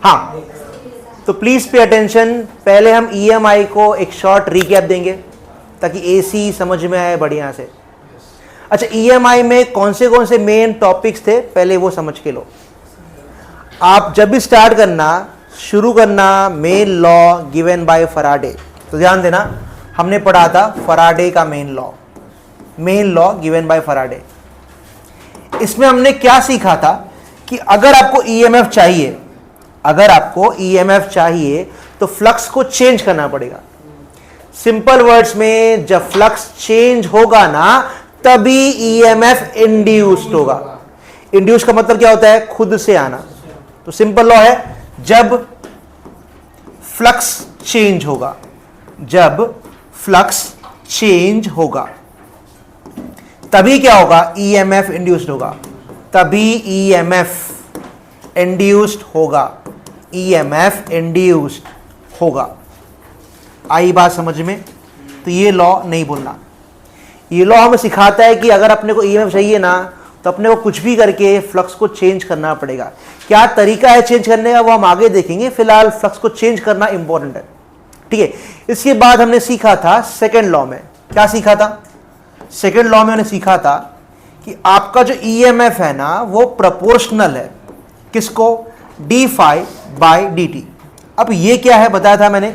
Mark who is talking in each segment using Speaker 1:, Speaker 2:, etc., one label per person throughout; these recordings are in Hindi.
Speaker 1: हाँ, तो प्लीज पे अटेंशन। पहले हम EMI को एक शॉर्ट रिकैप देंगे ताकि AC समझ में आए बढ़िया से। अच्छा, EMI में कौन से मेन टॉपिक्स थे पहले वो समझ के लो। आप जब भी स्टार्ट करना, शुरू करना main law given by Faraday, तो ध्यान देना हमने पढ़ा था फराडे का main law given by Faraday. इसमें हमने क्या सीखा था कि अगर आपको EMF चाहिए तो फ्लक्स को चेंज करना पड़ेगा। सिंपल वर्ड्स में जब फ्लक्स चेंज होगा ना तभी EMF इंड्यूस्ड होगा। इंड्यूस का मतलब क्या होता है? खुद से आना। तो सिंपल लॉ है, जब फ्लक्स चेंज होगा तभी क्या होगा? EMF इंड्यूस्ड होगा। EMF इंड्यूस्ड होगा। आई बात समझ में? तो ये लॉ नहीं भूलना। ये लॉ हमें सिखाता है कि अगर अपने को EMF चाहिए ना तो अपने को कुछ भी करके फ्लक्स को चेंज करना पड़ेगा। क्या तरीका है चेंज करने का वो हम आगे देखेंगे, फिलहाल फ्लक्स को चेंज करना इंपॉर्टेंट है। ठीक है, इसके बाद हमने सीखा था सेकेंड लॉ में। क्या सीखा था? सेकेंड लॉ में हमने सीखा था कि आपका जो EMF है ना वो प्रोपोर्शनल है किसको? d∅/dt। अब ये क्या है बताया था मैंने,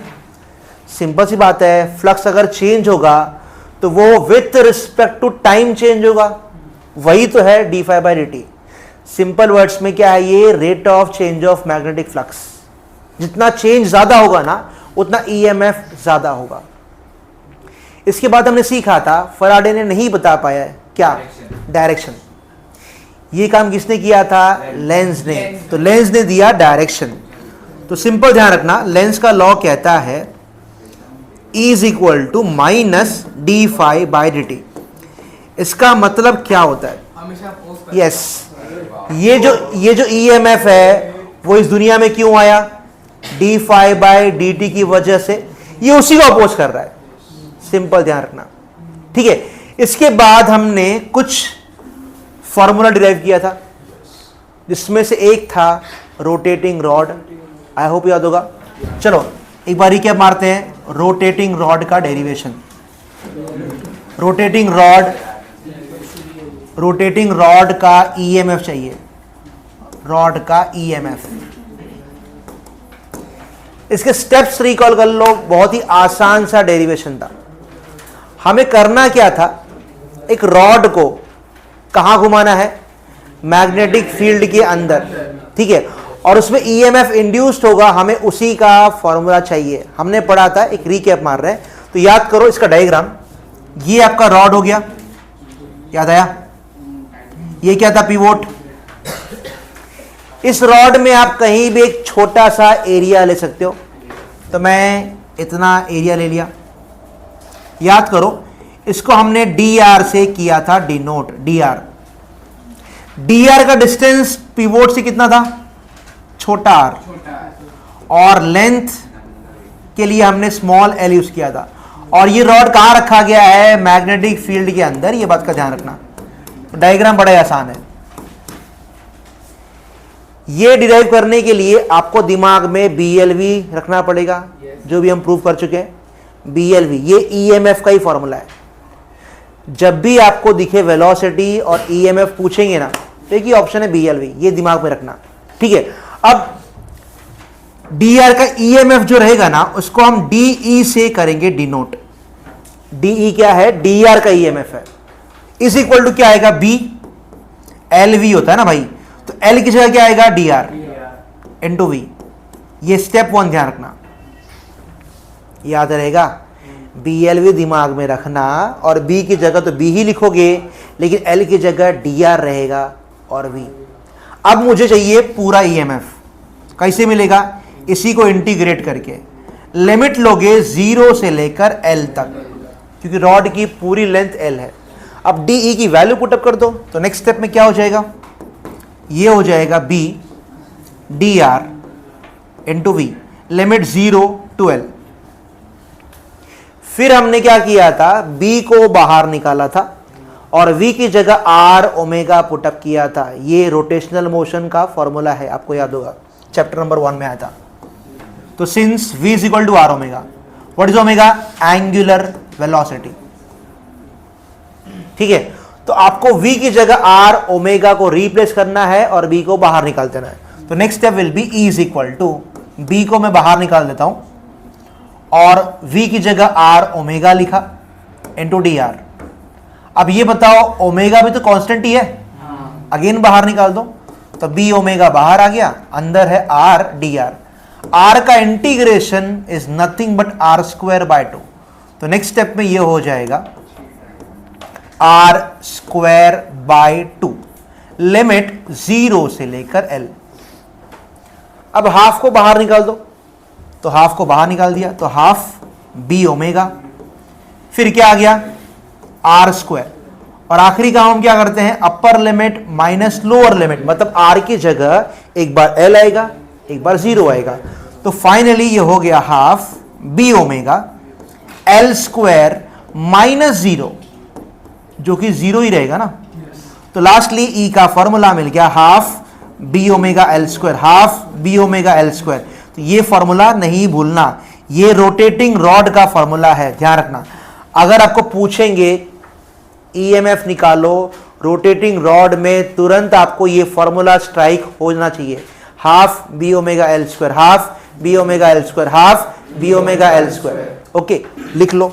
Speaker 1: सिंपल सी बात है, फ्लक्स अगर चेंज होगा तो वो with respect to time change होगा, वही तो है d∅/dt। सिंपल वर्ड्स में क्या है? ये rate of change of magnetic flux. जितना चेंज ज्यादा होगा ना उतना EMF ज्यादा होगा। इसके बाद हमने सीखा था, फराडे ने नहीं बता पाया है क्या? डायरेक्शन। ये काम किसने किया था? लेंज ने। तो लेंज ने दिया डायरेक्शन। तो सिंपल ध्यान रखना, लेंज का लॉ कहता है E = -d∅/dt। इसका मतलब क्या होता है? यस, ये जो EMF है वो इस दुनिया में क्यों आया? d∅/dt की वजह से। ये उसी को अपोज कर रहा है। सिंपल ध्यान रखना, ठीक है। इसके बाद हमने कुछ फॉर्मूला डिराइव किया था जिसमें से एक था रोटेटिंग रॉड। आई होप याद होगा। चलो एक बार रिकैप मारते हैं। रोटेटिंग रॉड का डेरिवेशन। रोटेटिंग रॉड का EMF चाहिए, रॉड का EMF। इसके स्टेप्स रिकॉल कर लो, बहुत ही आसान सा डेरिवेशन था। हमें करना क्या था? एक रॉड को कहां घुमाना है? मैग्नेटिक फील्ड के अंदर, ठीक है, और उसमें EMF इंड्यूस्ड होगा। हमें उसी का फॉर्मूला चाहिए। हमने पढ़ा था, एक रिकैप मार रहे हैं तो याद करो इसका डायग्राम। ये आपका रॉड हो गया, याद आया? ये क्या था? पिवोट। इस रॉड में आप कहीं भी एक छोटा सा एरिया ले सकते हो। तो मैं इतना एरिया ले लिया। याद करो इसको हमने dr से किया था डिनोट। dr का डिस्टेंस पिवोट से कितना था? छोटा r। और लेंथ के लिए हमने स्मॉल l यूज किया था। और ये रॉड कहां रखा गया है? मैग्नेटिक फील्ड के अंदर। ये बात का ध्यान रखना। तो डायग्राम बड़ा आसान है। ये डिराइव करने के लिए आपको दिमाग में BLV रखना पड़ेगा, जो भी हम प्रूव कर चुके हैं। BLV ये EMF का ही फॉर्मूला है। जब भी आपको दिखे वेलोसिटी और EMF पूछेंगे ना तो एक ही ऑप्शन है BLV, ये दिमाग में रखना, ठीक है। अब dr का EMF जो रहेगा ना उसको हम DE से करेंगे डिनोट। DE क्या है? dr का EMF है। इस इक्वल टू क्या आएगा? B LV होता है ना भाई, तो L की जगह क्या आएगा? dr into V। ये स्टेप 1 ध्यान रखना, याद रहेगा। BLV दिमाग में रखना और B की जगह तो B ही लिखोगे लेकिन L की जगह dr रहेगा और V। अब मुझे चाहिए पूरा EMF। कैसे मिलेगा? इसी को इंटीग्रेट करके लिमिट लोगे 0 से लेकर L तक, क्योंकि रॉड की पूरी लेंथ L है। अब DE की वैल्यू पुटअप कर दो तो नेक्स्ट स्टेप में क्या हो जाएगा? ये हो जाएगा B dr into V, limit 0 to L। फिर हमने क्या किया था? B को बाहर निकाला था और v की जगह r ओमेगा पुटअप किया था। ये रोटेशनल मोशन का फॉर्मूला है, आपको याद होगा, चैप्टर नंबर 1 में आया था। तो since v is equal to r omega, what is omega? Angular velocity. ठीक है, तो आपको v की जगह r ओमेगा को रिप्लेस करना है और b को बाहर निकाल देना है। तो next step will be e is equal to, b को मैं बाहर निकाल देता हूं और v की जगह r ओमेगा लिखा इंटू डी आर। अब ये बताओ, ओमेगा भी तो कांस्टेंट ही है, अगेन बाहर निकाल दो, तो b ओमेगा बाहर आ गया, अंदर है r डी आर। r का integration is nothing but r square by 2। तो नेक्स्ट स्टेप में ये हो जाएगा r स्क्वायर बाय 2, लिमिट 0 से लेकर l। अब हाफ को बाहर निकाल दो, तो हाफ को बाहर निकाल दिया, तो हाफ b ओमेगा, फिर क्या आ गया? r square. और आखिरी काम हम क्या करते हैं? Upper limit minus lower limit, मतलब r की जगह एक बार l आएगा, एक बार 0 आएगा। तो फाइनली ये हो गया half b omega l square minus 0, जो कि 0 ही रहेगा ना। तो लास्टली e का फॉर्मूला मिल गया half b omega l square, half b omega l square. तो ये फॉर्मूला नहीं भूलना, ये रोटेटिंग रॉड का फॉर्मूला है, ध्यान रखना। अगर आपको पूछेंगे ईएमएफ निकालो रोटेटिंग रॉड में, तुरंत आपको ये फॉर्मूला स्ट्राइक होना चाहिए, half B omega L square, half B omega L square, half B omega L square. Okay, लिख लो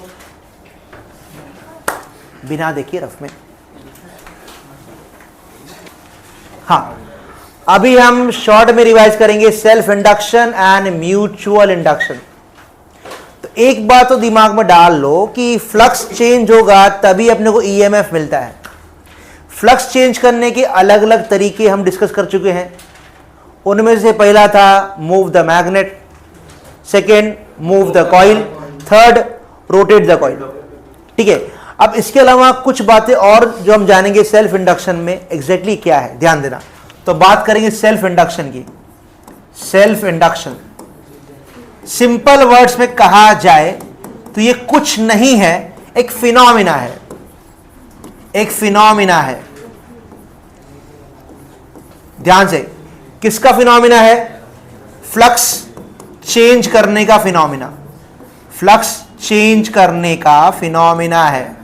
Speaker 1: बिना देखिए रफ में। हाँ, अभी हम शॉर्ट में रिवाइज करेंगे self induction and mutual induction. तो एक बात तो दिमाग में डाल लो कि फ्लक्स चेंज होगा तभी अपने को ईएमएफ मिलता है। फ्लक्स चेंज करने के अलग अलग तरीके हम डिस्कस कर चुके हैं। उनमें से पहला था move the magnet, second move the coil, third rotate the coil. ठीक है, अब इसके अलावा कुछ बातें और जो हम जानेंगे सेल्फ इंडक्शन में एग्जैक्टली क्या है, ध्यान देना। तो बात करेंगे सेल्फ इंडक्शन की। सेल्फ इंडक्शन सिंपल वर्ड्स में कहा जाए तो ये कुछ नहीं है, एक फिनोमिना है, एक फिनोमिना है। ध्यान से, किसका फिनोमिना है? फ्लक्स चेंज करने का फिनोमिना, फ्लक्स चेंज करने का फिनोमिना है।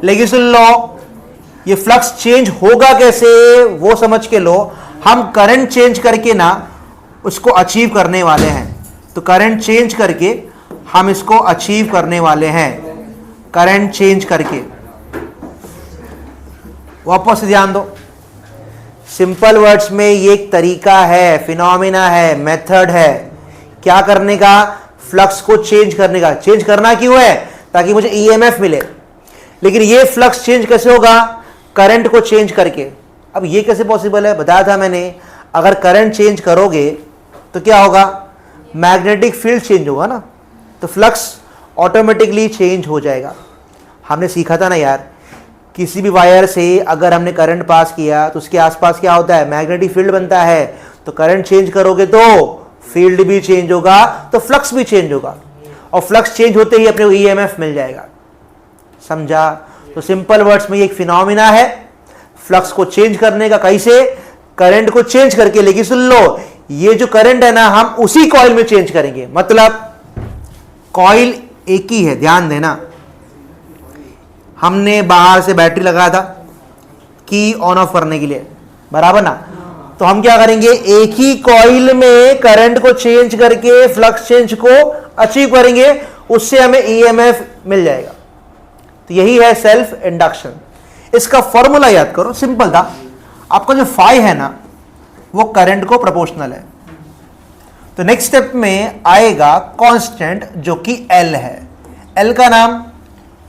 Speaker 1: लेकिन सुन लो, ये फ्लक्स चेंज होगा कैसे वो समझ के लो। हम करंट चेंज करके ना उसको अचीव करने वाले हैं। तो करंट चेंज करके हम इसको अचीव करने वाले हैं, करंट चेंज करके। वापस ध्यान दो, सिंपल वर्ड्स में ये एक तरीका है, फिनोमिना है, मेथड है क्या करने का? फ्लक्स को चेंज करने का। चेंज करना क्यों है? ताकि मुझे ईएमएफ मिले। लेकिन ये फ्लक्स चेंज कैसे होगा? करंट को चेंज करके। अब ये कैसे पॉसिबल है? बताया था मैंने, अगर करंट चेंज करोगे तो क्या होगा? मैग्नेटिक फील्ड चेंज होगा ना, तो फ्लक्स ऑटोमेटिकली चेंज हो जाएगा। हमने सीखा था ना यार, किसी भी वायर से अगर हमने करंट पास किया तो उसके आसपास क्या होता है? मैग्नेटिक फील्ड बनता है। तो करंट चेंज करोगे तो फील्ड भी चेंज होगा, तो फ्लक्स भी चेंज होगा, और फ्लक्स चेंज होते ही अपने को ईएमएफ मिल जाएगा। समझा? तो सिंपल वर्ड्स में ये एक फिनोमिना है फ्लक्स को चेंज करने का। कैसे? करंट को चेंज करके। लेकिन सुन लो, ये जो करंट है ना, हम उसी कॉइल में चेंज करेंगे। मतलब कॉइल एक ही है, ध्यान देना। हमने बाहर से बैटरी लगाया था की ऑन ऑफ करने के लिए, बराबर ना? तो हम क्या करेंगे? एक ही कॉइल में करंट को चेंज करके फ्लक्स चेंज को अचीव करेंगे, उससे हमें ईएमएफ मिल जाएगा। तो यही है सेल्फ इंडक्शन। इसका फॉर्मूला याद करो, सिंपल था। आपका जो फाई है ना, वो करंट को प्रोपोर्शनल है। तो नेक्स्ट स्टेप में आएगा कांस्टेंट जो कि एल है। एल का नाम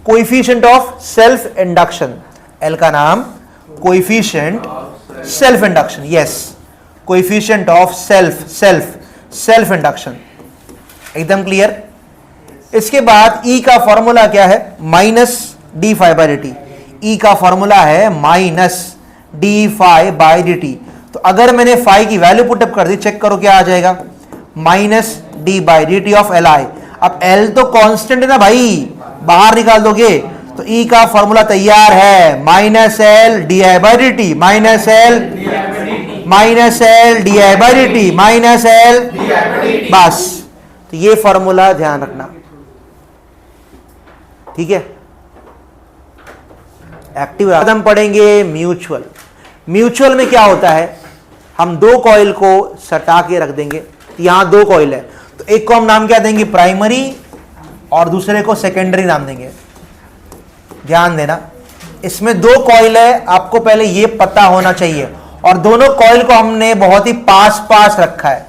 Speaker 1: coefficient of self induction. L का नाम coefficient self induction, yes, coefficient of self induction. एकदम क्लियर? इसके बाद E का फॉर्मूला क्या है? Minus D phi by D T. E का फॉर्मूला है minus D phi by D T. तो अगर मैंने फाई की वैल्यू पुटअप कर दी, चेक करो क्या आ जाएगा? Minus D by D T of L I. अब एल तो कांस्टेंट है ना भाई, बाहर निकाल दोगे तो ई का फॉर्मूला तैयार है, minus L D I by D T, minus L D I by D T, minus L, बस। तो ये फॉर्मूला ध्यान रखना, ठीक है। एक्टिव हम पढ़ेंगे म्यूचुअल। म्यूचुअल में क्या होता है, हम दो कॉइल को सटा के रख देंगे। यहां दो कॉइल है, तो एक को हम नाम क्या देंगे, प्राइमरी, और दूसरे को सेकेंडरी नाम देंगे। ध्यान देना, इसमें दो कॉइल है, आपको पहले ये पता होना चाहिए, और दोनों कॉइल को हमने बहुत ही पास पास रखा है।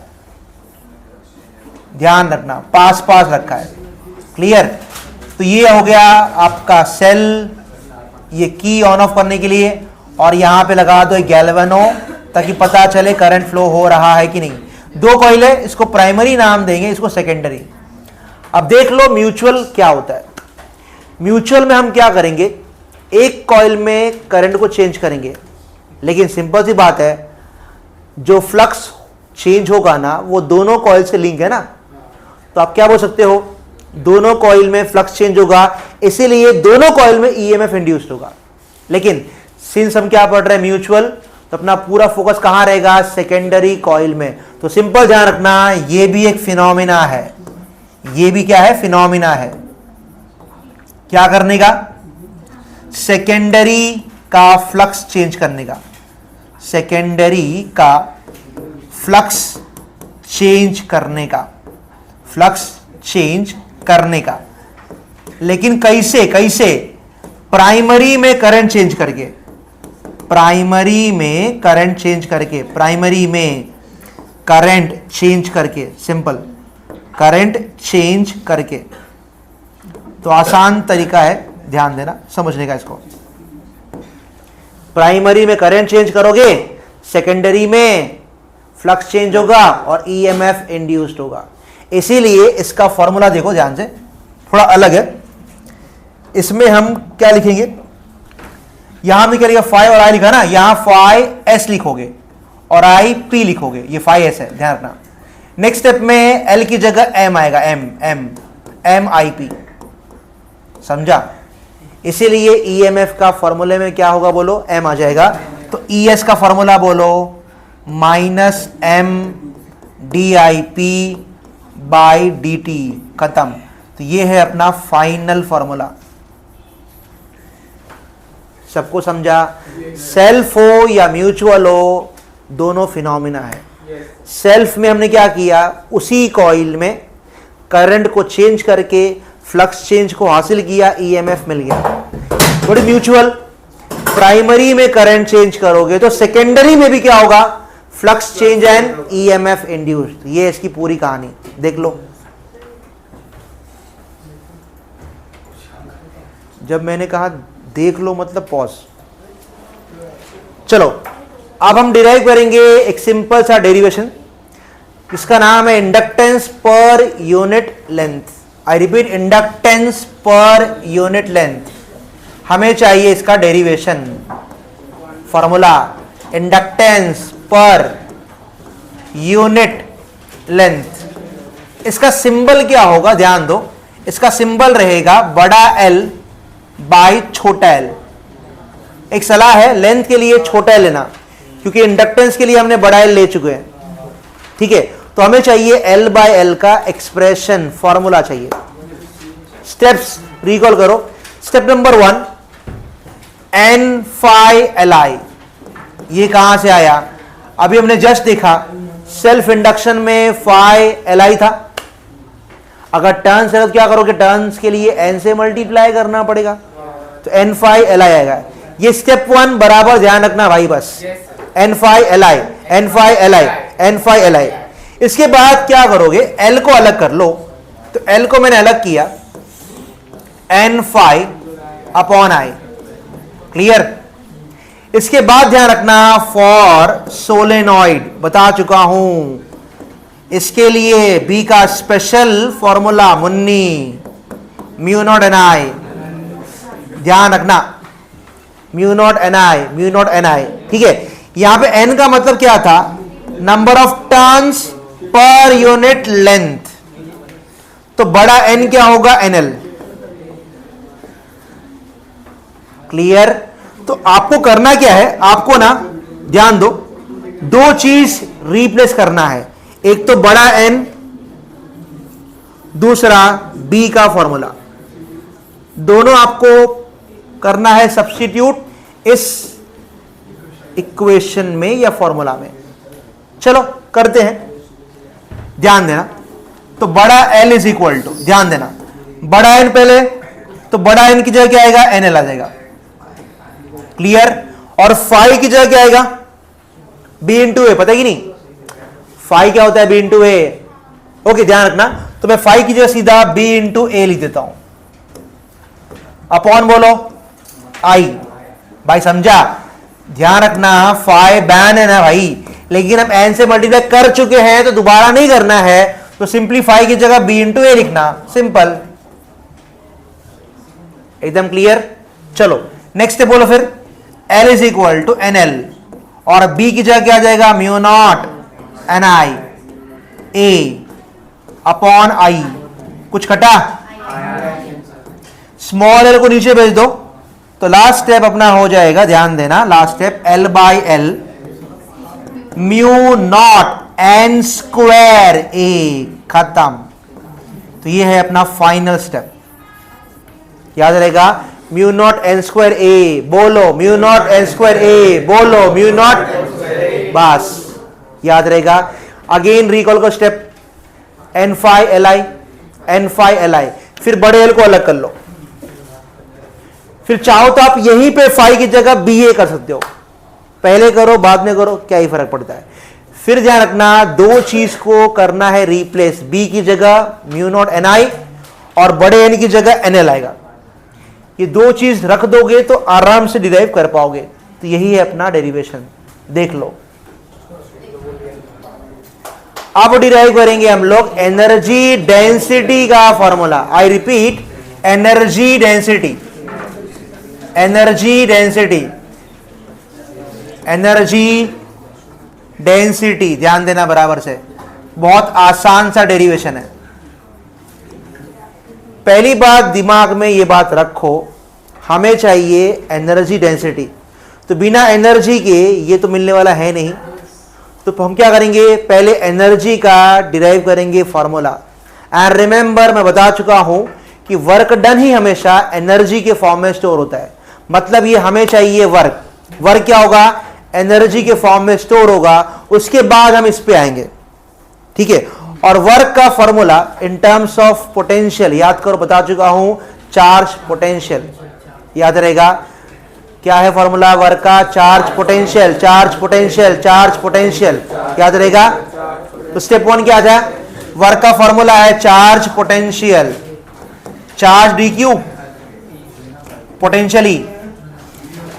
Speaker 1: ध्यान रखना, पास पास रखा है, क्लियर। तो ये हो गया आपका सेल, ये की ऑन ऑफ करने के लिए, और यहां पे लगा दो एक गैल्वेनो, ताकि पता चले करंट फ्लो हो रहा है कि नहीं। दो कॉइल है, इसको प्राइमरी नाम देंगे, इसको सेकेंडरी। अब देख लो म्यूचुअल क्या होता है। म्यूचुअल में हम क्या करेंगे, एक कॉइल में करंट को चेंज करेंगे, लेकिन सिंपल सी बात है, जो फ्लक्स चेंज होगा ना वो दोनों कॉइल से लिंक है ना। तो आप क्या बोल सकते हो, दोनों कॉइल में फ्लक्स चेंज होगा, इसीलिए दोनों कॉइल में ईएमएफ इंड्यूस्ड होगा। लेकिन सिंस हम क्या पढ़ रहे हैं म्यूचुअल, तो अपना पूरा फोकस कहां रहेगा, सेकेंडरी कॉइल में। तो सिंपल ध्यान रखना, ये भी एक फिनोमिना है, ये भी क्या है, फिनोमिना है। क्या करने का, सेकेंडरी का फ्लक्स चेंज करने का, सेकेंडरी का फ्लक्स चेंज करने का, फ्लक्स चेंज करने का। लेकिन कैसे, कैसे, प्राइमरी में करंट चेंज करके, प्राइमरी में करंट चेंज करके, प्राइमरी में करंट चेंज करके, सिंपल करंट चेंज करके। तो आसान तरीका है, ध्यान देना, समझने का इसको। प्राइमरी में करंट चेंज करोगे, सेकेंडरी में फ्लक्स चेंज होगा और ईएमएफ इंड्यूस्ड होगा। इसीलिए इसका फॉर्मूला देखो ध्यान से, थोड़ा अलग है। इसमें हम क्या लिखेंगे, यहां भी क्या लिखा, फाई और आई लिखा ना, यहां फाई एस लिखोगे और आई पी लिखोगे, ये फाई एस है, ध्यान रखना। नेक्स्ट स्टेप में एल की जगह एम आएगा, M M M I P, समझा। इसीलिए ईएमएफ का फॉर्मूले में क्या होगा बोलो, एम आ जाएगा। तो ईएस का फॉर्मूला बोलो, minus M D I P by D T, खत्म। तो ये है अपना फाइनल फॉर्मूला। सबको समझा। सेल्फ हो या म्यूचुअल हो, दोनों फिनोमिना है। सेल्फ में हमने क्या किया, उसी कॉइल में करंट को चेंज करके फ्लक्स चेंज को हासिल किया, ईएमएफ मिल गया। थोड़ी म्यूचुअल, प्राइमरी में करंट चेंज करोगे तो सेकेंडरी में भी क्या होगा, flux change and EMF induced. ये इसकी पूरी कहानी देख लो। जब मैंने कहा देख लो मतलब पॉज। चलो अब हम डिराइव करेंगे एक सिंपल सा डेरिवेशन, इसका नाम है इंडक्टेंस पर unit length. I repeat, inductance पर यूनिट लेंथ। हमें चाहिए इसका डेरिवेशन फॉर्मूला, इंडक्टेंस पर यूनिट लेंथ। इसका सिंबल क्या होगा, ध्यान दो, इसका सिंबल रहेगा बड़ा एल बाय छोटा एल। एक सलाह है, लेंथ के लिए छोटा एल लेना, क्योंकि इंडक्टेंस के लिए हमने बड़ा एल ले चुके हैं, ठीक है। तो हमें चाहिए एल बाय एल का एक्सप्रेशन, फॉर्मूला चाहिए। स्टेप्स रिकॉल करो। Step number 1, N phi L I. ये कहां से आया, अभी हमने जस्ट देखा सेल्फ इंडक्शन में फाई एल आई था। अगर टर्न्स है तो क्या करोगे, टर्न्स के लिए एन से मल्टीप्लाई करना पड़ेगा, तो एन फाई एल आई आएगा। ये स्टेप 1 बराबर ध्यान रखना भाई, बस N phi L I, N phi L I, N phi L I. इसके बाद क्या करोगे, एल को अलग कर लो। तो एल को मैंने अलग किया, N phi upon I, clear. इसके बाद ध्यान रखना, फॉर सोलेनॉइड बता चुका हूं, इसके लिए बी का स्पेशल फॉर्मूला मुन्नी, म्यू नॉट एन आई। ध्यान रखना, mu naught N i, mu naught N i, ठीक है। यहां पे एन का मतलब क्या था, number of turns per unit length. तो बड़ा एन क्या होगा, एनएल। क्लियर। तो आपको करना क्या है, आपको ना ध्यान दो, दो चीज रिप्लेस करना है, एक तो बड़ा एन, दूसरा बी का फॉर्मूला, दोनों आपको करना है सब्स्टिट्यूट इस इक्वेशन में या फॉर्मूला में। चलो करते हैं, ध्यान देना। तो बड़ा एल इज इक्वल टू, ध्यान देना, बड़ा एन पहले, तो बड़ा एन की जगह क्या आएगा, एन एल आ जाएगा, क्लियर। और फाई की जगह क्या आएगा, बी इंटू ए, पता है कि नहीं फाई क्या होता है, बी इंटू ए, ओके ध्यान रखना। तो मैं फाई की जगह सीधा बी इंटू ए लिख देता हूं, अपॉन बोलो आई, भाई समझा, ध्यान रखना फाई बैन है ना भाई, लेकिन हम एन से मल्टीप्लाई कर चुके हैं तो दोबारा नहीं करना है, तो सिंपली फाई की जगह बी इंटू ए लिखना, सिंपल, एकदम क्लियर। चलो नेक्स्ट बोलो फिर, L is equal to N L, और बी की जगह क्या आ जाएगा, mu naught N I A upon I, कुछ कटा, स्मॉल एल को नीचे भेज दो, तो लास्ट स्टेप अपना हो जाएगा, ध्यान देना, last step L by L mu naught n square A, खत्म। तो ये है अपना फाइनल स्टेप, याद रहेगा, mu naught n square A, बोलो mu naught n square A, बोलो म्यू नॉट, बस याद रहेगा। अगेन रिकॉल को step, n phi L I, N phi L i, फिर बड़े एल को अलग कर लो, फिर चाहो तो आप यहीं पे फाई की जगह बी ए कर सकते हो, पहले करो बाद में करो क्या ही फर्क पड़ता है। फिर ध्यान रखना दो चीज को करना है रिप्लेस, बी की जगह म्यू नॉट एन आई और बड़े एन की जगह एन एल आएगा, ये दो चीज रख दोगे तो आराम से डिराइव कर पाओगे। तो यही है अपना डेरिवेशन, देख लो। अब डिराइव करेंगे हम लोग एनर्जी डेंसिटी का formula, I repeat energy density, energy density, energy density, ध्यान देना बराबर से, बहुत आसान सा डेरिवेशन है। पहली बात दिमाग में ये बात रखो, हमें चाहिए एनर्जी डेंसिटी, तो बिना एनर्जी के ये तो मिलने वाला है नहीं, तो हम क्या करेंगे, पहले एनर्जी का डिराइव करेंगे फॉर्मूला। एंड रिमेंबर मैं बता चुका हूं कि वर्क डन ही हमेशा एनर्जी के फॉर्म में स्टोर होता है, मतलब ये हमें चाहिए वर्क, वर्क क्या होगा, एनर्जी के फॉर्म में स्टोर होगा, उसके बाद हम इस पे आएंगे, ठीक है। और वर्क का formula in terms of potential, याद करो बता चुका हूं, चार्ज पोटेंशियल, याद रहेगा क्या है फॉर्मूला वर्क का, charge potential, charge potential, charge potential, याद रहेगा। तो स्टेप वन क्या था, वर्क का फॉर्मूला है charge potential, charge D Q potentially,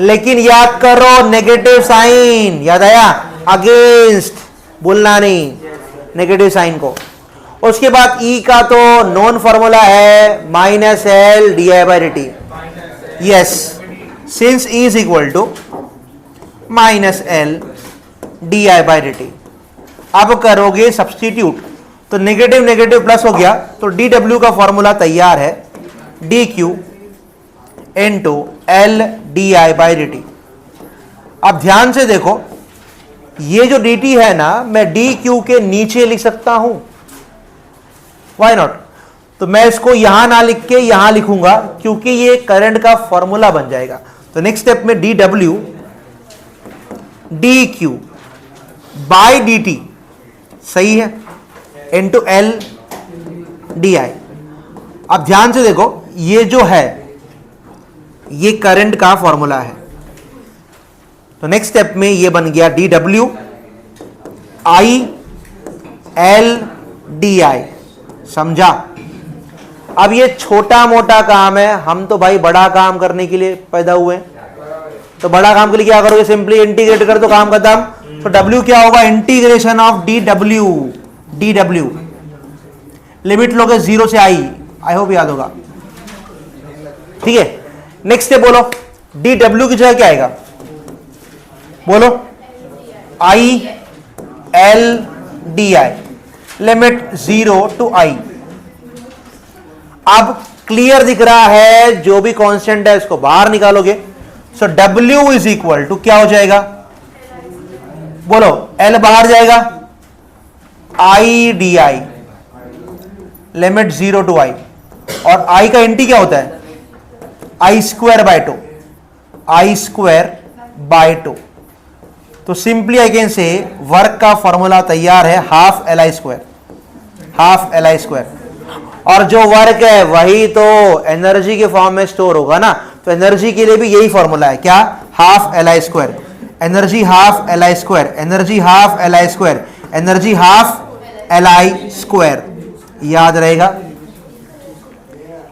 Speaker 1: लेकिन याद करो नेगेटिव साइन, याद आया, अगेंस्ट बोलना नहीं, नेगेटिव साइन को। उसके बाद ई का तो नॉन फॉर्मूला है minus L D I by D T, yes, since E is equal to minus L D I by D T. अब करोगे सब्सटीट्यूट, तो नेगेटिव नेगेटिव प्लस हो गया, तो डी डब्ल्यू का फॉर्मूला तैयार है, D Q into L D I by D T. अब ध्यान से देखो, ये जो डी टी है ना, मैं डी क्यू के नीचे लिख सकता हूं, वाई नॉट, तो मैं इसको यहां ना लिख के यहां लिखूंगा, क्योंकि ये करंट का फॉर्मूला बन जाएगा। तो नेक्स्ट स्टेप में D W D Q by D T, सही है, इनटू एल डी आई। अब ध्यान से देखो, ये जो है ये करंट का फॉर्मूला है, तो नेक्स्ट स्टेप में ये बन गया D W I L D I, समझा। अब ये छोटा मोटा काम है, हम तो भाई बड़ा काम करने के लिए पैदा हुए हैं, तो बड़ा काम के लिए क्या करोगे, सिंपली इंटीग्रेट कर दो, काम खत्म। तो डब्ल्यू क्या होगा, integration of D W, D W limit लोगे 0 से आई होप याद होगा, ठीक है। नेक्स्ट है बोलो, डी डब्ल्यू की जगह क्या आएगा, बोलो i L D i, limit 0 to i. अब क्लियर दिख रहा है, जो भी कांस्टेंट है इसको बाहर निकालोगे so W is equal to क्या हो जाएगा, बोलो, L बाहर जाएगा, I DI, limit 0 to I, और I का इंटी क्या होता है, I square by 2, I square by 2। तो simply I can say work का फॉर्मूला तैयार है, half LI square, half LI square. और जो वर्क है वही तो एनर्जी के फॉर्म में स्टोर होगा ना, तो एनर्जी के लिए भी यही फॉर्मूला है, क्या, half LI square, energy half LI square, energy half LI square, energy half LI square, याद रहेगा।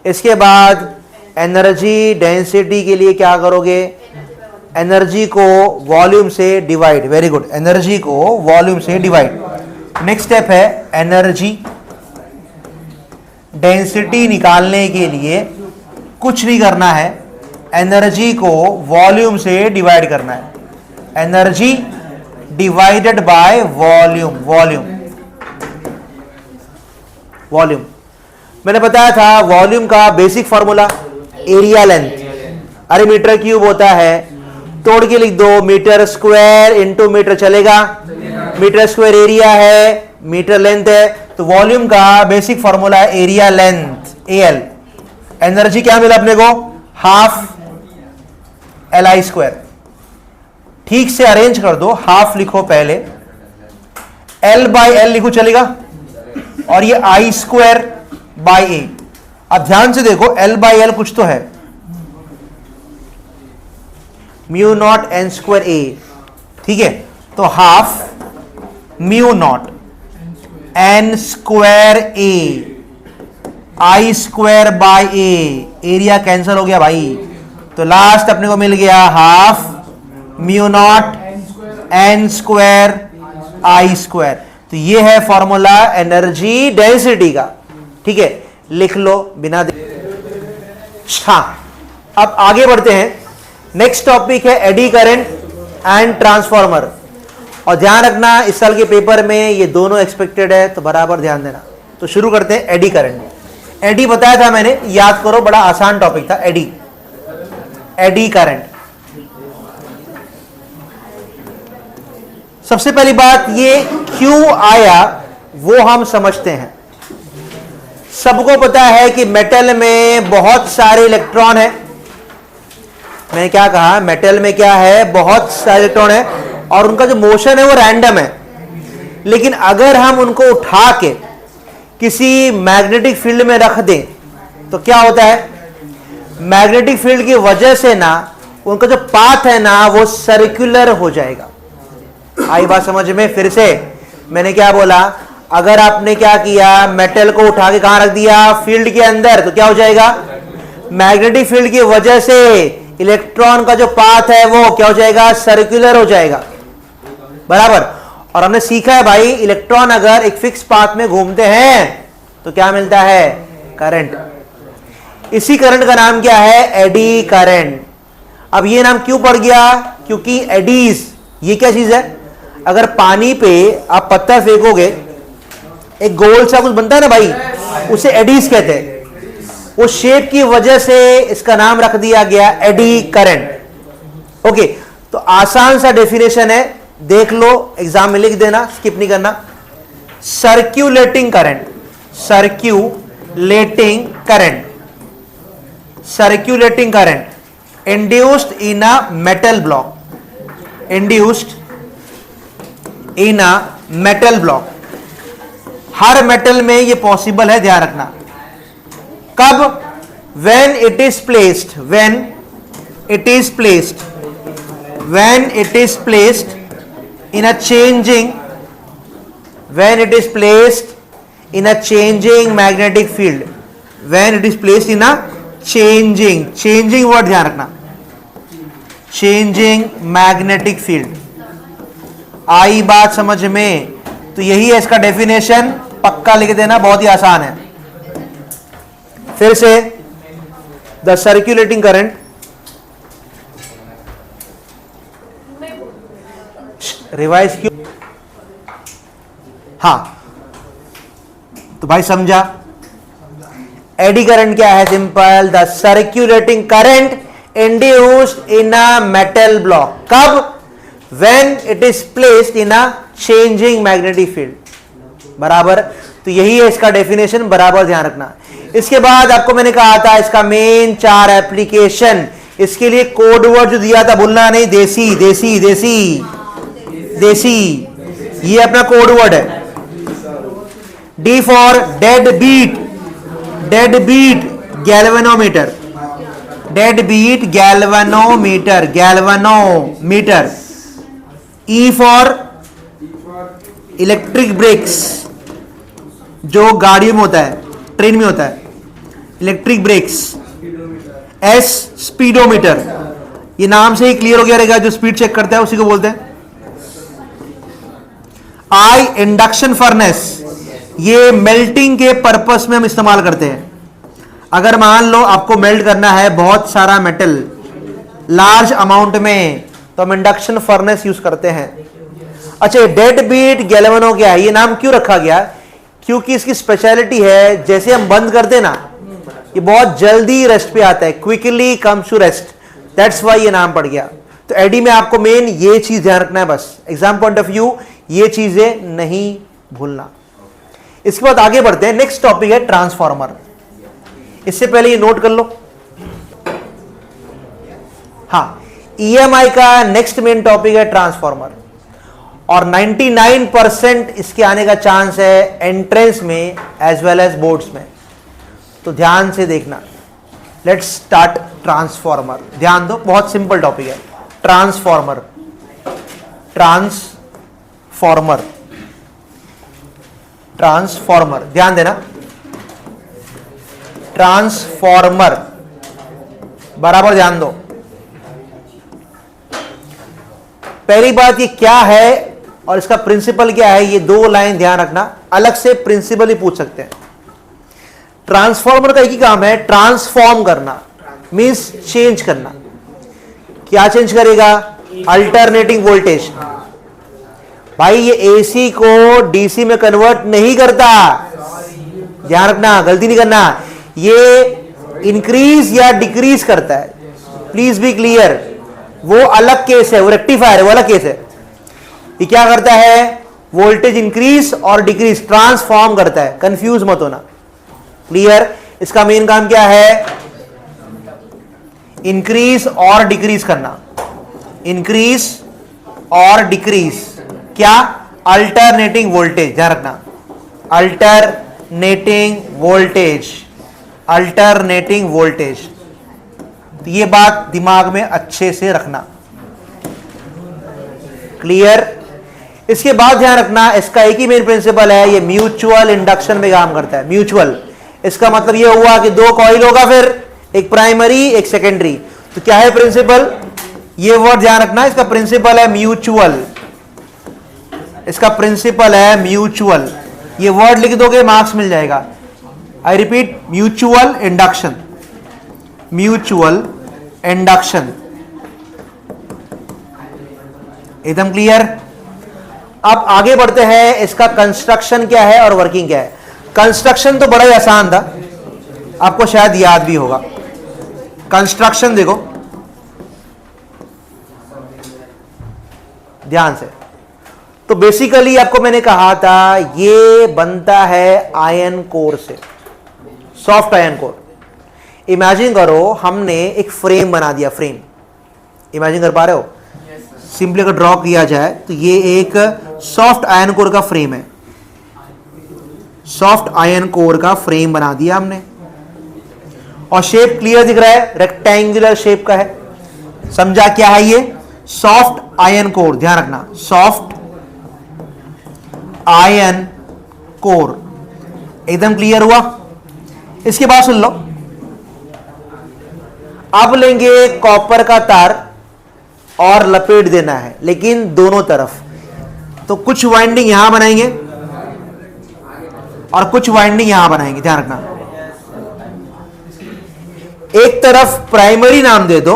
Speaker 1: इसके बाद एनर्जी डेंसिटी के लिए क्या करोगे, एनर्जी को वॉल्यूम से डिवाइड, वेरी गुड, एनर्जी को वॉल्यूम से डिवाइड। नेक्स्ट स्टेप है एनर्जी डेंसिटी निकालने के लिए कुछ नहीं करना है, एनर्जी को वॉल्यूम से डिवाइड करना है, energy divided by volume, volume, volume. मैंने बताया था वॉल्यूम का बेसिक फॉर्मूला एरिया लेंथ, अरे मीटर क्यूब होता है, तोड़ के लिख दो, मीटर स्क्वायर इंटू मीटर, चलेगा, मीटर स्क्वायर एरिया है, मीटर लेंथ है, तो वॉल्यूम का बेसिक फॉर्मूला है एरिया लेंथ, AL। एनर्जी क्या मिला अपने को, हाफ LI स्क्वायर। ठीक से अरेंज कर दो, हाफ लिखो पहले, L बाय L लिखो, चलेगा, और ये I स्क्वायर बाय A। अब ध्यान से देखो, L बाय L कुछ तो है, mu naught N square A, ठीक है, तो half mu naught N square A, I square bye A, area cancel हो गया भाई, तो लास्ट अपने को मिल गया half mu naught N square I square. तो ये है फॉर्मूला एनर्जी डेंसिटी का, ठीक है, लिख लो बिना हाँ। अब आगे बढ़ते हैं, नेक्स्ट टॉपिक है एडी करंट एंड ट्रांसफॉर्मर। और ध्यान रखना इस साल के पेपर में ये दोनों एक्सपेक्टेड है, तो बराबर ध्यान देना। तो शुरू करते हैं एडी करंट। एडी बताया था मैंने, याद करो, बड़ा आसान टॉपिक था एडी, एडी करंट। सबसे पहली बात, ये क्यों आया वो हम समझते हैं। सबको पता है कि मेटल में बहुत सारे इलेक्ट्रॉन है, मैंने क्या कहा, मेटल में क्या है, बहुत सारे इलेक्ट्रॉन है, और उनका जो मोशन है वो रैंडम है। लेकिन अगर हम उनको उठा के किसी मैग्नेटिक फील्ड में रख दें तो क्या होता है, मैग्नेटिक फील्ड की वजह से ना उनका जो पाथ है ना वो सर्कुलर हो जाएगा। आई बात समझ में? फिर से मैंने क्या बोला, अगर आपने क्या किया, मेटल को उठा के कहां रख दिया, फील्ड के अंदर, तो क्या हो जाएगा, मैग्नेटिक फील्ड की वजह से इलेक्ट्रॉन का जो पाथ है वो क्या हो जाएगा, सर्कुलर हो जाएगा, बराबर। और हमने सीखा है भाई, इलेक्ट्रॉन अगर एक फिक्स पाथ में घूमते हैं तो क्या मिलता है, करंट। इसी करंट का नाम क्या है, एडी करंट। अब ये नाम क्यों पड़ गया, क्योंकि एडीज, ये क्या चीज है, अगर पानी पे आप पत्थर फेंकोगे एक गोल सा कुछ बनता है ना भाई, उसे एडीज कहते हैं। उस शेप की वजह से इसका नाम रख दिया गया एडी करंट। ओके, तो आसान सा डेफिनेशन है, देख लो, एग्जाम में लिख देना, स्किप नहीं करना। Circulating current, circulating current, circulating current induced in a metal block, induced in a metal block. Her metal में ये पॉसिबल है, ध्यान रखना। कब, when it is placed, when it is placed, when it is placed in a changing, when it is placed in a changing magnetic field, when it is placed in a changing, changing word ध्यान रखना, changing magnetic field। आई बात समझ में? तो यही है इसका डेफिनेशन, पक्का लिख देना, बहुत ही आसान है। फिर से, द सर्क्यूलेटिंग करंट, रिवाइज क्यों, हाँ, तो भाई समझा, एडी करंट क्या है, simple, the circulating current induced in a metal block. कब? When it is placed in a changing magnetic field. बराबर। तो यही है इसका डेफिनेशन, बराबर ध्यान रखना। इसके बाद आपको मैंने कहा था इसका मेन 4 एप्लीकेशन। इसके लिए कोड वर्ड जो दिया था भूलना नहीं, देसी देसी देसी देसी, ये अपना कोड वर्ड है। D for dead beat, dead beat galvanometer, dead beat galvanometer, galvanometer. E for electric brakes, जो गाड़ियों में होता है, ट्रेन में होता है, इलेक्ट्रिक ब्रेक्स। एस स्पीडोमीटर, ये नाम से ही क्लियर हो गया रहेगा, जो स्पीड चेक करता है उसी को बोलते हैं। आई इंडक्शन फर्नेस, ये मेल्टिंग के पर्पस में हम इस्तेमाल करते हैं। अगर मान लो आपको मेल्ट करना है बहुत सारा मेटल लार्ज अमाउंट में, तो हम इंडक्शन फर्नेस यूज करते हैं। अच्छा, डेड बीट गैल्वेनो क्या है, ये नाम क्यों रखा गया? क्योंकि इसकी स्पेशलिटी है, जैसे हम बंद करते ना, ये बहुत जल्दी रेस्ट पे आता है, quickly comes to rest, that's why ये नाम पड़ गया। तो एडी में आपको मेन ये चीज ध्यान रखना है, बस एग्जाम पॉइंट ऑफ व्यू ये चीजें नहीं भूलना। इसके बाद आगे बढ़ते हैं, नेक्स्ट टॉपिक है ट्रांसफॉर्मर। इससे पहले ये नोट कर लो। हाँ, ईएमआई का नेक्स्ट मेन टॉपिक है ट्रांसफॉर्मर, और 99% इसके आने का चांस है एंट्रेंस में एज वेल एज बोर्ड्स में, तो ध्यान से देखना। Let's start transformer. ध्यान दो, बहुत सिंपल टॉपिक है ट्रांसफॉर्मर। ट्रांसफॉर्मर, ट्रांसफॉर्मर, ध्यान देना। ट्रांसफॉर्मर, बराबर ध्यान दो। पहली बात ये क्या है और इसका प्रिंसिपल क्या है, ये 2 लाइन ध्यान रखना। अलग से प्रिंसिपल ही पूछ सकते हैं। ट्रांसफॉर्मर का एक ही काम है, ट्रांसफॉर्म करना, मींस चेंज करना। क्या चेंज करेगा? Alternating voltage. भाई ये एसी को डीसी में कन्वर्ट नहीं करता, ध्यान रखना, गलती नहीं करना। ये इंक्रीज या डिक्रीज करता है, प्लीज बी क्लियर। वो अलग केस है, वो रेक्टिफायर है, वो अलग केस है। ये क्या करता है? वोल्टेज इंक्रीज और डिक्रीज, ट्रांसफॉर्म करता है, कंफ्यूज मत होना। क्लियर? इसका मेन काम क्या है? इंक्रीज और डिक्रीज करना, इंक्रीज और डिक्रीज। क्या? अल्टरनेटिंग वोल्टेज, ध्यान रखना, अल्टरनेटिंग वोल्टेज, अल्टरनेटिंग वोल्टेज। तो ये बात दिमाग में अच्छे से रखना। क्लियर? इसके बाद ध्यान रखना, इसका एक ही मेन प्रिंसिपल है, ये म्यूचुअल इंडक्शन में काम करता है। म्यूचुअल, इसका मतलब ये हुआ कि 2 कॉइल होगा, फिर एक प्राइमरी एक सेकेंडरी। तो क्या है प्रिंसिपल? ये वर्ड ध्यान रखना, इसका प्रिंसिपल है म्यूचुअल, इसका प्रिंसिपल है म्यूचुअल। ये वर्ड लिख दोगे मार्क्स मिल जाएगा। I repeat, mutual induction, mutual induction. एकदम क्लियर? अब आगे बढ़ते हैं, इसका कंस्ट्रक्शन क्या है और वर्किंग क्या है। कंस्ट्रक्शन तो बड़ा ही आसान था, आपको शायद याद भी होगा। कंस्ट्रक्शन देखो ध्यान से। तो बेसिकली आपको मैंने कहा था ये बनता है आयरन कोर से, सॉफ्ट आयरन कोर। इमेजिन करो हमने एक फ्रेम बना दिया, फ्रेम, इमेजिन कर पा रहे हो? सिंपली अगर ड्रॉ किया जाए तो ये एक सॉफ्ट आयरन कोर का फ्रेम है, सॉफ्ट आयरन कोर का फ्रेम बना दिया हमने, और शेप क्लियर दिख रहा है, रेक्टेंगुलर शेप का है। समझा क्या है ये? सॉफ्ट आयरन कोर, ध्यान रखना, सॉफ्ट आयरन कोर। एकदम क्लियर हुआ? इसके बाद सुन लो, अब लेंगे कॉपर का तार और लपेट देना है, लेकिन दोनों तरफ। तो कुछ वाइंडिंग यहां बनाएंगे और कुछ वाइंडिंग यहां बनाएंगे, ध्यान रखना। एक तरफ प्राइमरी नाम दे दो,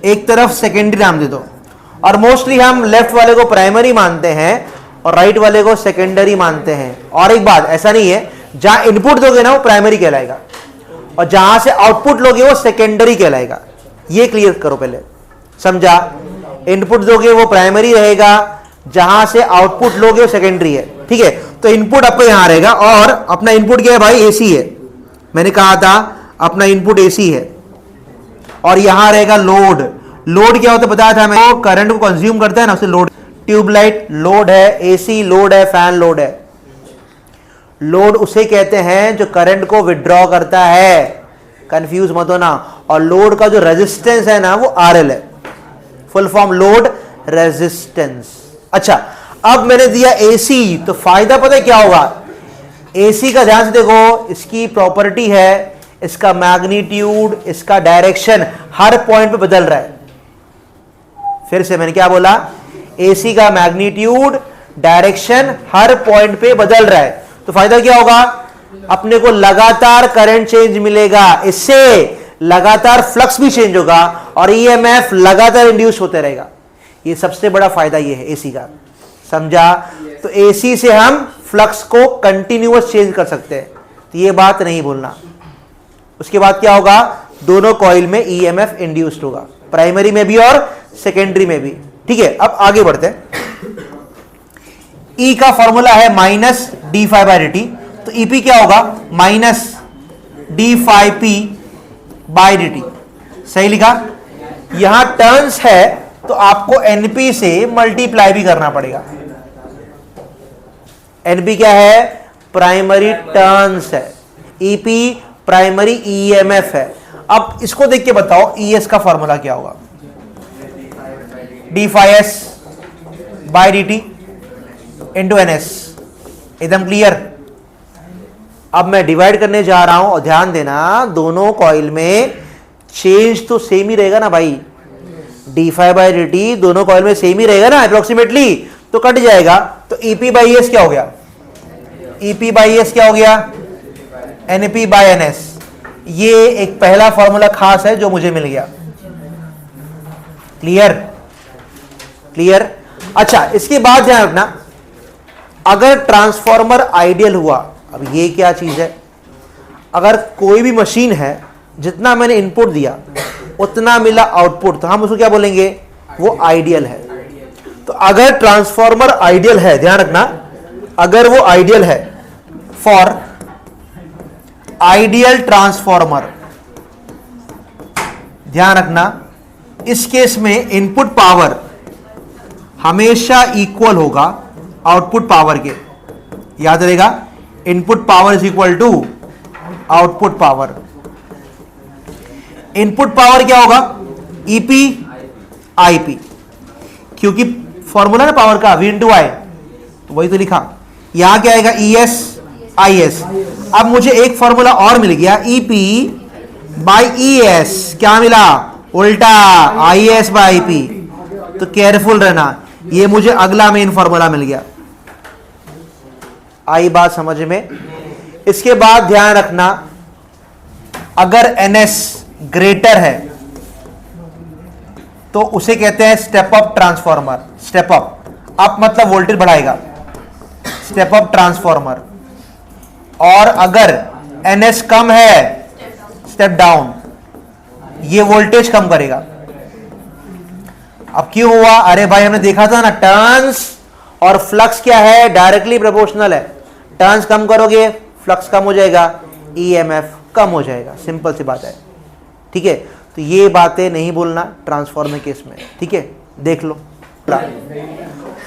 Speaker 1: एक तरफ सेकेंडरी नाम दे दो, और मोस्टली हम लेफ्ट वाले को प्राइमरी मानते हैं और राइट वाले को सेकेंडरी मानते हैं। और एक बात, ऐसा नहीं है, जहां इनपुट दोगे ना वो प्राइमरी कहलाएगा, और जहां से आउटपुट लोगे वो सेकेंडरी कहलाएगा। ये क्लियर करो पहले, समझा? इनपुट दोगे वो प्राइमरी रहेगा, जहां से आउटपुट लोगे वो सेकेंडरी है, ठीक है? तो इनपुट आपका यहां रहेगा, और अपना इनपुट क्या है भाई? एसी है। मैंने कहा था अपना इनपुट एसी है, और यहां रहेगा लोड। लोड क्या होता है बताया था मैं, करंट को कंज्यूम करता है ना, उसे लोड। ट्यूबलाइट लोड है, एसी लोड है, फैन लोड है। लोड उसे कहते हैं जो करंट को विड्रॉ करता है, कंफ्यूज मत होना। और लोड का जो रेजिस्टेंस है ना वो आरएल है, फुल फॉर्म लोड रेजिस्टेंस। अच्छा, अब मैंने दिया एसी, तो फायदा पता है क्या होगा? एसी का ध्यान से देखो, इसकी प्रॉपर्टी है, इसका मैग्नीट्यूड, इसका डायरेक्शन हर पॉइंट पे बदल रहा है। फिर से मैंने क्या बोला? एसी का मैग्नीट्यूड, डायरेक्शन हर पॉइंट पे बदल रहा है। तो फायदा क्या होगा? अपने को लगातार करंट चेंज मिलेगा, इससे लगातार फ्लक्स भी चेंज होगा, और ईएमएफ लगातार इंड्यूस होते रहेगा। ये सबसे बड़ा फायदा ये है एसी का, समझा? तो एसी से हम फ्लक्स को कंटिन्यूअस चेंज कर सकते हैं, तो ये बात नहीं भूलना। उसके बाद क्या होगा? दोनों कॉइल में ईएमएफ इंड्यूस्ड होगा, प्राइमरी में भी और सेकेंडरी में भी, ठीक है? अब आगे बढ़ते हैं। ई का फॉर्मूला है minus D five by D T, तो ईपी क्या होगा? Minus D five P by D T. सही लिखा? यहां टर्न्स है तो आपको एनपी से मल्टीप्लाई भी करना पड़ेगा। एनपी क्या है? प्राइमरी टर्न्स है, ईपी प्राइमरी ईएमएफ है। अब इसको देख के बताओ ईएस का फॉर्मूला क्या होगा? D phi S by D T into N S. एकदम क्लियर? अब मैं डिवाइड करने जा रहा हूं, और ध्यान देना दोनों कॉइल में चेंज तो सेम ही रहेगा ना भाई। D five by D T दोनों कॉइल में सेम ही रहेगा ना अप्रोक्सीमेटली, तो कट जाएगा। तो ईपी बाई एस क्या हो गया? ईपी बाई एस क्या हो गया? NP by NS. ये एक पहला फॉर्मूला खास है जो मुझे मिल गया। क्लियर? क्लियर? अच्छा, इसके बाद ध्यान रखना, अगर ट्रांसफॉर्मर आइडियल हुआ, अब ये क्या चीज है? अगर कोई भी मशीन है, जितना मैंने इनपुट दिया उतना मिला आउटपुट, तो हम उसको क्या बोलेंगे? वो आइडियल है। तो अगर ट्रांसफॉर्मर आइडियल है, ध्यान रखना, अगर वो आइडियल है, फॉर आइडियल ट्रांसफॉर्मर, ध्यान रखना, इस केस में इनपुट पावर हमेशा इक्वल होगा आउटपुट पावर के। याद रहेगा, input power is equal to output power. Input power क्या होगा? ईपी आईपी, क्योंकि फॉर्मूला ना पावर का वी इंटू आई, तो वही तो लिखा। यहां क्या आएगा? ES I S. अब मुझे एक फॉर्मूला और मिल गया, ईपी बाई ईएस। क्या मिला? उल्टा, आई एस बाई ईपी। तो केयरफुल रहना, ये मुझे अगला मेन फॉर्मूला मिल गया। आई बात समझ में? इसके बाद ध्यान रखना, अगर एनएस ग्रेटर है तो उसे कहते हैं step up transformer. Step up मतलब वोल्टेज बढ़ाएगा, स्टेप अप ट्रांसफॉर्मर। और अगर एनएस कम है, स्टेप डाउन, ये वोल्टेज कम करेगा। अब क्यों हुआ? अरे भाई हमने देखा था ना, टर्न्स और फ्लक्स क्या है? डायरेक्टली प्रोपोर्शनल है। टर्न्स कम करोगे फ्लक्स कम हो जाएगा, ईएमएफ कम हो जाएगा। सिंपल सी बात है, ठीक है? तो ये बातें नहीं बोलना ट्रांसफॉर्मर केस में, ठीक है? देख लो,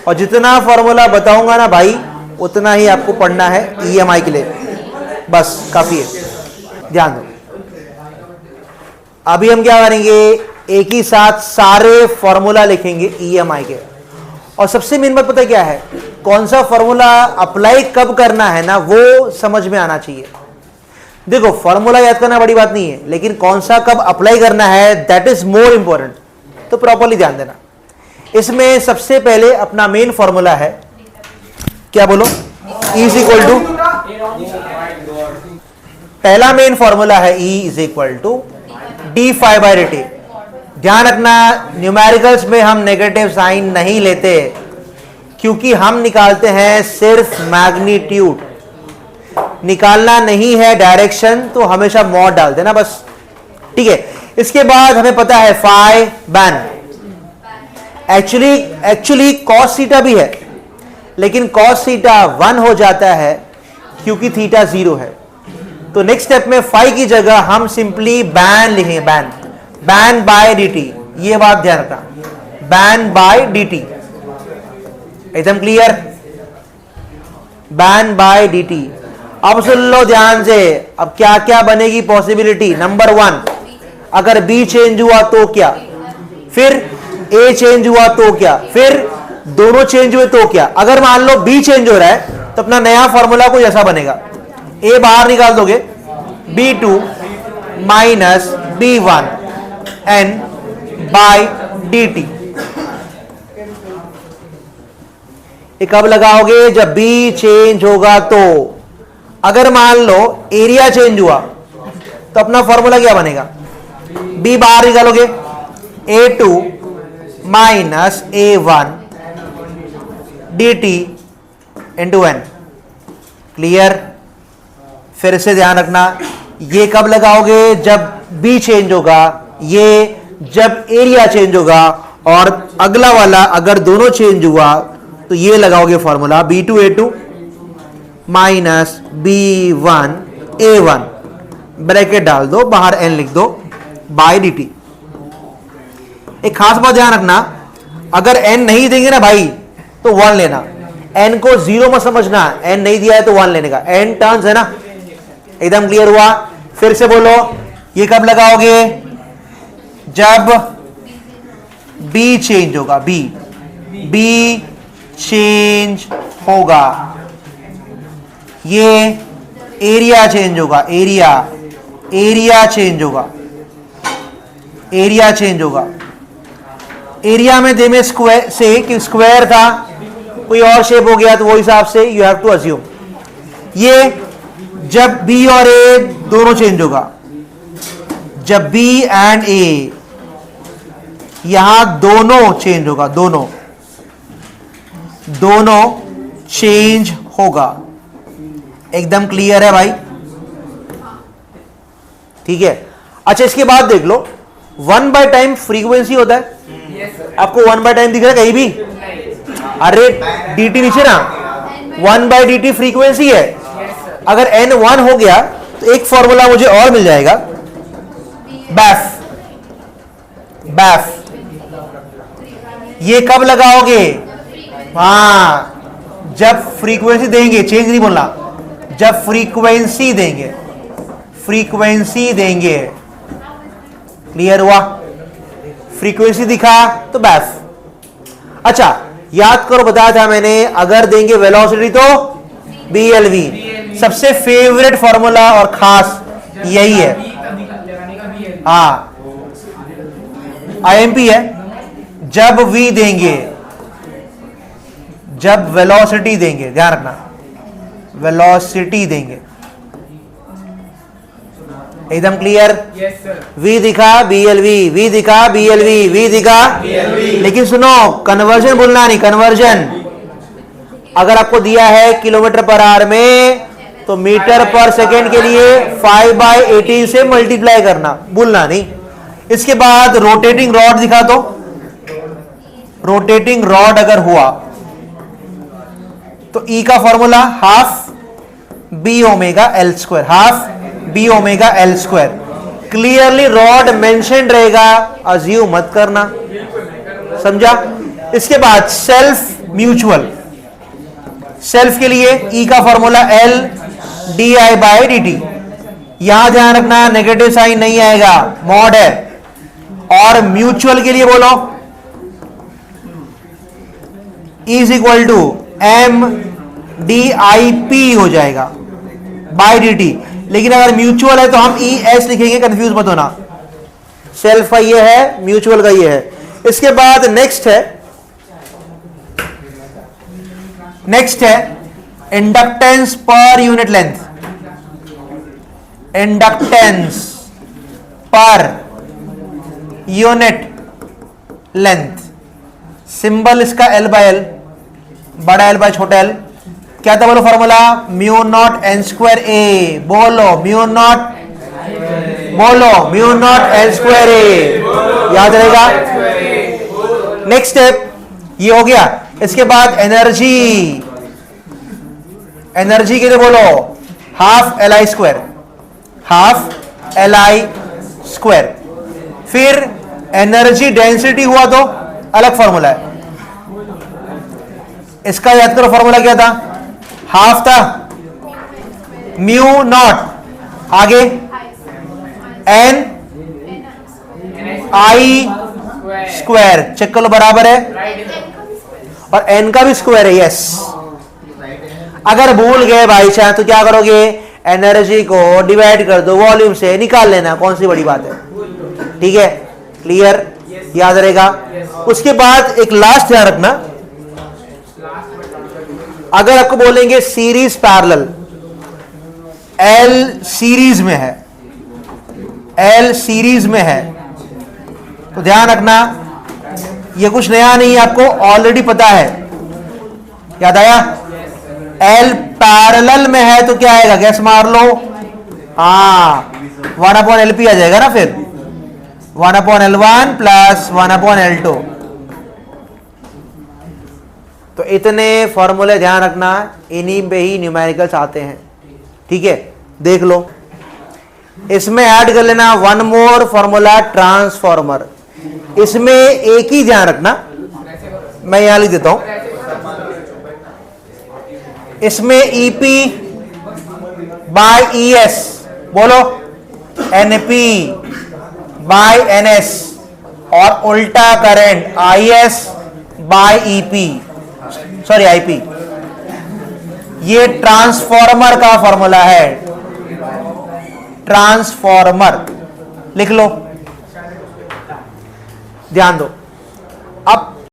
Speaker 1: और जितना फॉर्मूला बताऊंगा ना भाई उतना ही आपको पढ़ना है ईएमआई के लिए, बस काफी है। ध्यान दो, अभी हम क्या करेंगे? एक ही साथ सारे फॉर्मूला लिखेंगे ईएमआई के। और सबसे मेन बात पता है क्या है? कौन सा फॉर्मूला अप्लाई कब करना है ना, वो समझ में आना चाहिए। देखो, फॉर्मूला याद करना बड़ी बात नहीं है, लेकिन कौन सा कब अप्लाई करना है, दैट इज मोर इंपॉर्टेंट। तो प्रॉपर्ली ध्यान देना। इसमें सबसे पहले अपना मेन फॉर्मूला है, क्या बोलो? E इज इक्वल टू, पहला मेन फॉर्मूला है E is equal to D five by D T. ध्यान रखना, न्यूमेरिकल्स में हम नेगेटिव साइन नहीं लेते, क्योंकि हम निकालते हैं सिर्फ मैग्नीट्यूड, निकालना नहीं है डायरेक्शन। तो हमेशा मॉड डाल देना बस, ठीक है? इसके बाद हमें पता है फाई बैन, एक्चुअली कॉस थीटा भी है, लेकिन कॉस थीटा 1 हो जाता है क्योंकि थीटा 0 है। तो नेक्स्ट स्टेप में फाई की जगह हम सिंपली बैन लिखेंगे, बैन बाय dt। ये बात ध्यान रखना, बैन बाय dt, एकदम क्लियर, बैन बाय dt। अब सुन लो ध्यान से, अब क्या क्या बनेगी पॉसिबिलिटी। नंबर 1, अगर b चेंज हुआ तो क्या, फिर a चेंज हुआ तो क्या, फिर दोनों चेंज हुए तो क्या। अगर मान लो b चेंज हो रहा है तो अपना नया फॉर्मूला कुछ ऐसा बनेगा, a बाहर निकाल दोगे, b2 minus b1 n bye dt। ये कब लगाओगे, जब b चेंज होगा तो। अगर मान लो एरिया चेंज हुआ तो अपना फॉर्मूला क्या बनेगा, b बाहर निकालोगे, a2 minus a1 dt into n। Clear, फिर से ध्यान रखना, ये कब लगाओगे, जब b चेंज होगा, ये जब एरिया चेंज होगा, और अगला वाला अगर दोनों चेंज हुआ तो ये लगाओगे formula b2 a2 minus b1 a1, bracket डाल दो, बाहर n लिख दो, बाय dt। एक खास बात ध्यान रखना, अगर n नहीं देंगे ना भाई तो 1 लेना, n को 0 मत समझना, n नहीं दिया है तो 1 लेने का, n टर्न्स है ना। एकदम क्लियर हुआ, फिर से बोलो, ये कब लगाओगे, जब b चेंज होगा, b चेंज होगा, ये एरिया चेंज होगा, एरिया चेंज होगा, एरिया चेंज होगा। एरिया में दे में स्क्वायर से कि स्क्वायर था, कोई और शेप हो गया तो वो हिसाब से यू हैव टू अज्यूम। ये जब b और a दोनों चेंज होगा, जब b एंड a, यहां दोनों चेंज होगा, दोनों चेंज होगा। एकदम क्लियर है भाई, ठीक है। अच्छा, इसके बाद देख लो, 1 बाय टाइम फ्रीक्वेंसी होता है। आपको 1 बाय टाइम दिख रहा है कहीं भी? अरे dt नीचे ना, 1 बाय dt फ्रीक्वेंसी है। अगर n 1 हो गया तो एक फॉर्मूला मुझे और मिल जाएगा, बैफ। ये कब लगाओगे, हाँ, जब फ्रीक्वेंसी देंगे, चेंज नहीं बोलना, जब फ्रीक्वेंसी देंगे। क्लियर हुआ, फ्रीक्वेंसी दिखा तो बैफ। अच्छा, याद करो, बताया था मैंने, अगर देंगे वेलोसिटी तो BLV। सबसे फेवरेट फॉर्मूला और खास यही है, हाँ, IMP है। जब V देंगे, जब वेलोसिटी देंगे, ध्यान रखना, वेलोसिटी देंगे। एकदम क्लियर, V दिखा BLV, V दिखा BLV, V दिखा BLV। लेकिन सुनो, कन्वर्जन बोलना नहीं, कन्वर्जन। अगर आपको दिया है किलोमीटर पर आवर में तो मीटर पर सेकेंड के लिए 5/18 से मल्टीप्लाई करना, भूलना नहीं। इसके बाद रोटेटिंग रॉड दिखा दो, रोटेटिंग रॉड अगर हुआ तो E का formula half B omega L square, half B omega L square. Clearly rod mention रहेगा, अज्यूम मत करना, समझा। इसके बाद सेल्फ म्यूचुअल, सेल्फ के लिए E का formula L di by dt। यहां ध्यान रखना, नेगेटिव साइन नहीं आएगा, मॉड है। और म्यूचुअल के लिए बोलो E is equal to m dip हो जाएगा बाय dt। लेकिन अगर म्यूचुअल है तो हम ES लिखेंगे, कंफ्यूज मत होना। सेल्फ का ये है, म्यूचुअल का ये है। इसके बाद नेक्स्ट है इंडक्टेंस पर यूनिट लेंथ, इंडक्टेंस पर यूनिट लेंथ। सिंबल इसका L बाय L, बड़ा L बाय छोटा L। क्या था बोलो formula, mu naught n square A। बोलो म्यू नॉट बोलो म्यू नॉट एल स्क्वायर ए, याद रहेगा। नेक्स्ट स्टेप ये हो गया। इसके बाद एनर्जी, एनर्जी के लिए बोलो half L I square, half L I square. फिर एनर्जी डेंसिटी हुआ तो अलग फॉर्मूला है, इसका याद करो फॉर्मूला क्या था, हाफ था म्यू नॉट, आगे एन आई स्क्वायर, चेक करो बराबर है, और एन का भी स्क्वायर है, यस। अगर भूल गए भाई चाहे तो क्या करोगे, एनर्जी को डिवाइड कर दो वॉल्यूम से, निकाल लेना, कौन सी बड़ी बात है। ठीक है, क्लियर, याद रहेगा। उसके बाद एक लास्ट ध्यान रखना, अगर आपको बोलेंगे सीरीज पैरेलल, एल सीरीज में है, एल सीरीज में है, तो ध्यान रखना ये कुछ नया नहीं है, आपको ऑलरेडी पता है, याद आया। एल पैरेलल में है तो क्या आएगा, गैस मार लो, हाँ 1/LP आ जाएगा ना, फिर 1/L1 प्लस 1/L2। तो इतने फॉर्मूले ध्यान रखना, इन्हीं पे ही न्यूमेरिकल्स आते हैं। ठीक है, देख लो, इसमें ऐड कर लेना वन मोर फॉर्मूला ट्रांसफॉर्मर। इसमें एक ही ध्यान रखना, मैं यहां लिख देता हूं, इसमें ईपी बाय ईएस, बोलो एनपी बाय एनएस, और उल्टा current IS by EP, sorry IP. ये ट्रांसफॉर्मर का फॉर्मूला है, ट्रांसफॉर्मर लिख लो, ध्यान दो। अब